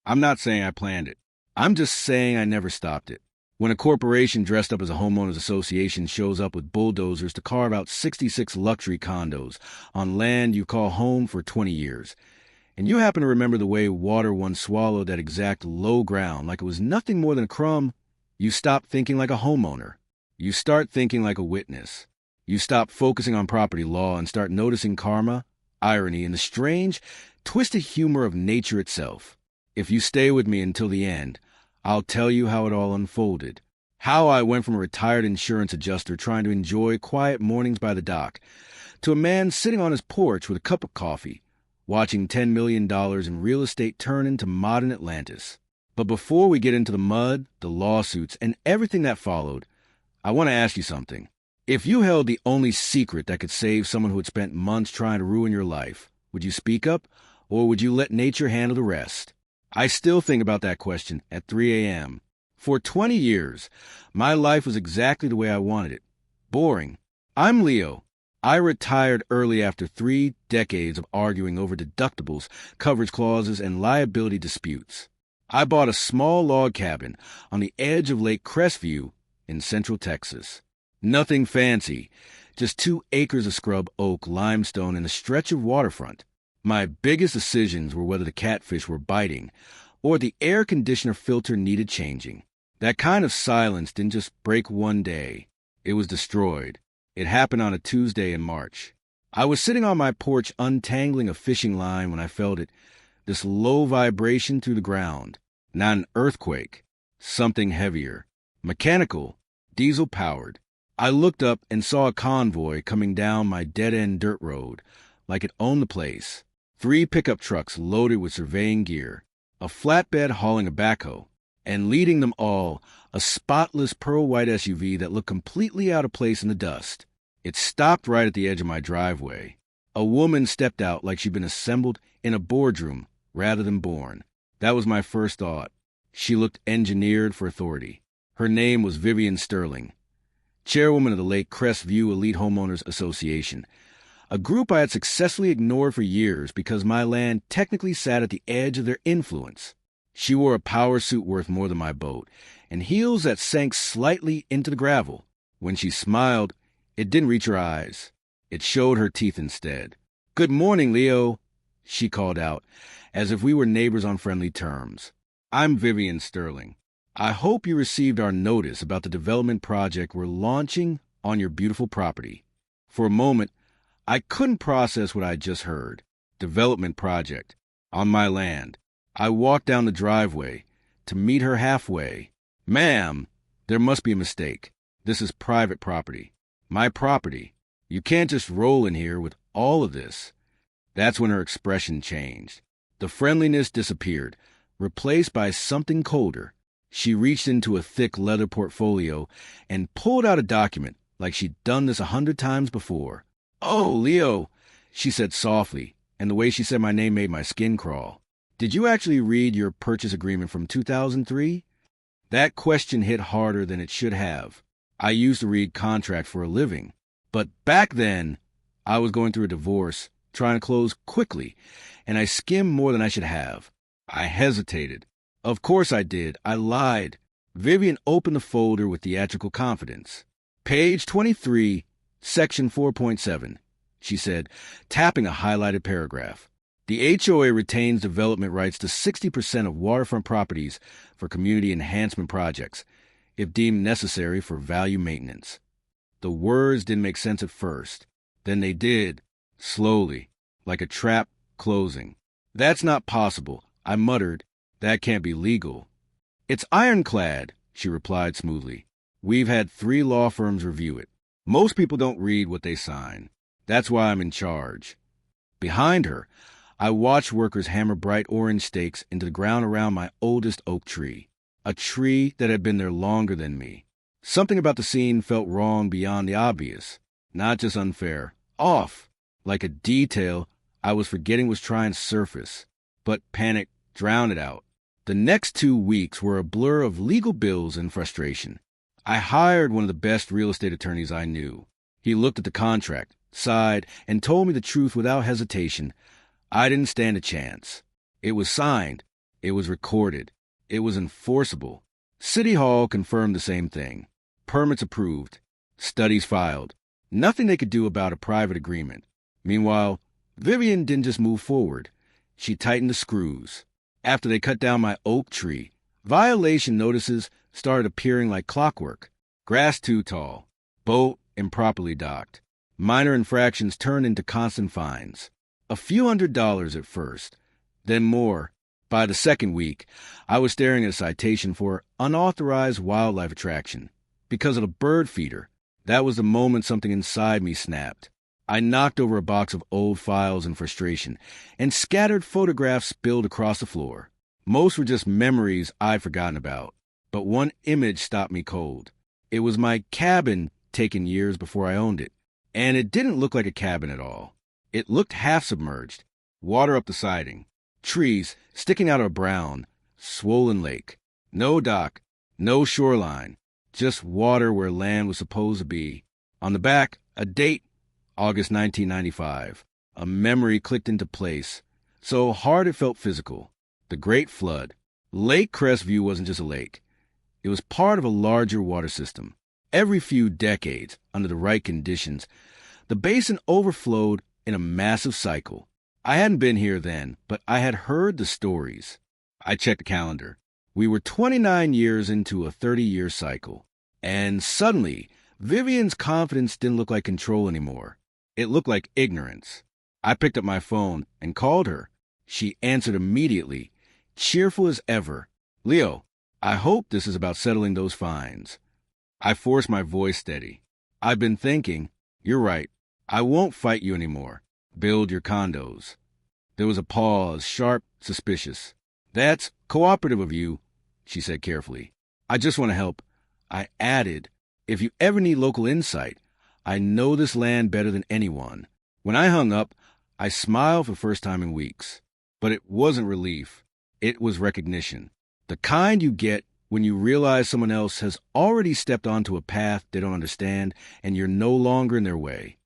I'm not saying I planned it. I'm just saying I never stopped it. When a corporation dressed up as a homeowners association shows up with bulldozers to carve out 66 luxury condos on land you call home for 20 years, and you happen to remember the way water once swallowed that exact low ground like it was nothing more than a crumb, you stop thinking like a homeowner. You start thinking like a witness. You stop focusing on property law and start noticing karma, irony, and the strange, twisted humor of nature itself. If you stay with me until the end, I'll tell you how it all unfolded. How I went from a retired insurance adjuster trying to enjoy quiet mornings by the dock to a man sitting on his porch with a cup of coffee, watching $10 million in real estate turn into modern Atlantis. But before we get into the mud, the lawsuits, and everything that followed, I want to ask you something. If you held the only secret that could save someone who had spent months trying to ruin your life, would you speak up, or would you let nature handle the rest? I still think about that question at 3 a.m. For 20 years, my life was exactly the way I wanted it. Boring. I'm Leo. I retired early after 3 decades of arguing over deductibles, coverage clauses, and liability disputes. I bought a small log cabin on the edge of Lake Crestview in central Texas. Nothing fancy, just 2 acres of scrub oak limestone and a stretch of waterfront. My biggest decisions were whether the catfish were biting or the air conditioner filter needed changing. That kind of silence didn't just break one day. It was destroyed. It happened on a Tuesday in March. I was sitting on my porch untangling a fishing line when I felt it, this low vibration through the ground. Not an earthquake, something heavier. Mechanical, diesel-powered. I looked up and saw a convoy coming down my dead-end dirt road, like it owned the place. 3 pickup trucks loaded with surveying gear, a flatbed hauling a backhoe, and leading them all, a spotless pearl-white SUV that looked completely out of place in the dust. It stopped right at the edge of my driveway. A woman stepped out like she'd been assembled in a boardroom rather than born. That was my first thought. She looked engineered for authority. Her name was Vivian Sterling, chairwoman of the Lake Crestview Elite Homeowners Association, a group I had successfully ignored for years because my land technically sat at the edge of their influence. She wore a power suit worth more than my boat, and heels that sank slightly into the gravel. When she smiled, it didn't reach her eyes. It showed her teeth instead. "Good morning, Leo," she called out, as if we were neighbors on friendly terms. "I'm Vivian Sterling. I hope you received our notice about the development project we're launching on your beautiful property." For a moment, I couldn't process what I'd just heard. Development project. On my land. I walked down the driveway to meet her halfway. "Ma'am, there must be a mistake. This is private property. My property. You can't just roll in here with all of this." That's when her expression changed. The friendliness disappeared, replaced by something colder. She reached into a thick leather portfolio and pulled out a document like she'd done this 100 times before. "Oh, Leo," she said softly, and the way she said my name made my skin crawl. "Did you actually read your purchase agreement from 2003? That question hit harder than it should have. I used to read contracts for a living. But back then, I was going through a divorce, trying to close quickly, and I skimmed more than I should have. I hesitated. Of course I did. I lied. Vivian opened the folder with theatrical confidence. "Page 23, Section 4.7, she said, tapping a highlighted paragraph. "The HOA retains development rights to 60% of waterfront properties for community enhancement projects, if deemed necessary for value maintenance." The words didn't make sense at first. Then they did, slowly, like a trap closing. "That's not possible," I muttered. "That can't be legal." "It's ironclad," she replied smoothly. "We've had 3 law firms review it. Most people don't read what they sign. That's why I'm in charge." Behind her, I watched workers hammer bright orange stakes into the ground around my oldest oak tree, a tree that had been there longer than me. Something about the scene felt wrong beyond the obvious, not just unfair, off, like a detail I was forgetting was trying to surface. But panic drowned it out. The next 2 weeks were a blur of legal bills and frustration. I hired one of the best real estate attorneys I knew. He looked at the contract, sighed, and told me the truth without hesitation. I didn't stand a chance. It was signed. It was recorded. It was enforceable. City Hall confirmed the same thing. Permits approved. Studies filed. Nothing they could do about a private agreement. Meanwhile, Vivian didn't just move forward. She tightened the screws. After they cut down my oak tree, violation notices started appearing like clockwork. Grass too tall. Boat improperly docked. Minor infractions turned into constant fines. A few $100s at first, then more. By the second week, I was staring at a citation for unauthorized wildlife attraction. Because of a bird feeder, that was the moment something inside me snapped. I knocked over a box of old files in frustration, and scattered photographs spilled across the floor. Most were just memories I'd forgotten about, but one image stopped me cold. It was my cabin taken years before I owned it, and it didn't look like a cabin at all. It looked half submerged, water up the siding, trees sticking out of a brown, swollen lake. No dock, no shoreline, just water where land was supposed to be. On the back, a date, August 1995. A memory clicked into place, so hard it felt physical. The Great Flood. Lake Crestview wasn't just a lake. It was part of a larger water system. Every few decades, under the right conditions, the basin overflowed in a massive cycle. I hadn't been here then, but I had heard the stories. I checked the calendar. We were 29 years into a 30-year cycle. And suddenly, Vivian's confidence didn't look like control anymore. It looked like ignorance. I picked up my phone and called her. She answered immediately, cheerful as ever. Leo, I hope this is about settling those fines. I forced my voice steady. I've been thinking. You're right. I won't fight you anymore. Build your condos. There was a pause, sharp, suspicious. That's cooperative of you, she said carefully. I just want to help. I added, if you ever need local insight, I know this land better than anyone. When I hung up, I smiled for the first time in weeks. But it wasn't relief. It was recognition. The kind you get when you realize someone else has already stepped onto a path they don't understand and you're no longer in their way.